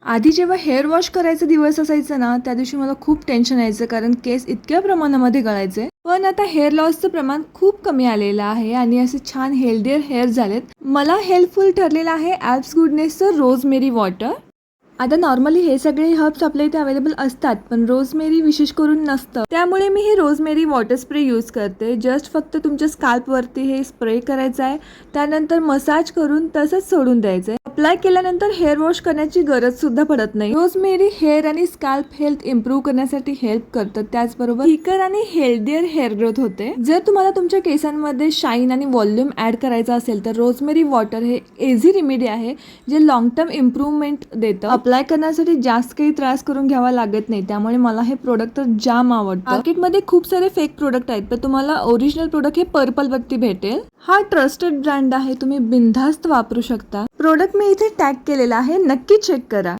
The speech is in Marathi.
आधी जेव्हा हेअर वॉश करायचा दिवस असायचा ना, त्या दिवशी मला खूप टेन्शन यायचं, कारण केस इतक्या प्रमाणामध्ये गळायचे. पण आता हेअर लॉसचं प्रमाण खूप कमी आलेलं आहे आणि असे छान हेल्दियर हेअर झालेत. मला हेल्पफुल ठरलेलं आहे ॲल्प्स गुडनेसचं रोजमेरी वॉटर. आता नॉर्मली हे सगळे हर्ब्स आपल्या इथे अवेलेबल असतात, पण रोजमेरी विशेष करून नसतं. त्यामुळे मी हे रोजमेरी वॉटर स्प्रे यूज करते. जस्ट फक्त तुमच्या स्काल्पवरती हे स्प्रे करायचं आहे, त्यानंतर मसाज करून तसंच सोडून द्यायचं आहे. अप्लाय केल्यानंतर हेअर वॉश करण्याची गरज सुद्धा पडत नाही. रोजमेरी हेअर आणि स्काल्प हेल्थ इम्प्रूव्ह करण्यासाठी हेल्प करतं, त्याचबरोबर थिकर आणि हेल्दियर हेअर ग्रोथ होते. जर तुम्हाला तुमच्या केसांमध्ये शाईन आणि व्हॉल्यूम ऍड करायचा असेल तर रोजमेरी वॉटर हे इझी रेमेडी आहे, जे लॉंग टर्म इम्प्रूव्हमेंट देतं. अप्लाय करण्यासाठी जास्त काही त्रास करून घ्यावा लागत नाही, त्यामुळे मला हे प्रोडक्ट तर जाम आवडतं. मार्केटमध्ये खूप सारे फेक प्रोडक्ट आहेत, पण तुम्हाला ओरिजिनल प्रोडक्ट हे पर्पल वरती भेटेल. हा ट्रस्टेड ब्रँड आहे, तुम्ही बिनधास्त वापरू शकता. प्रोडक्ट मी इथे टॅग केलेला आहे, नक्की चेक करा.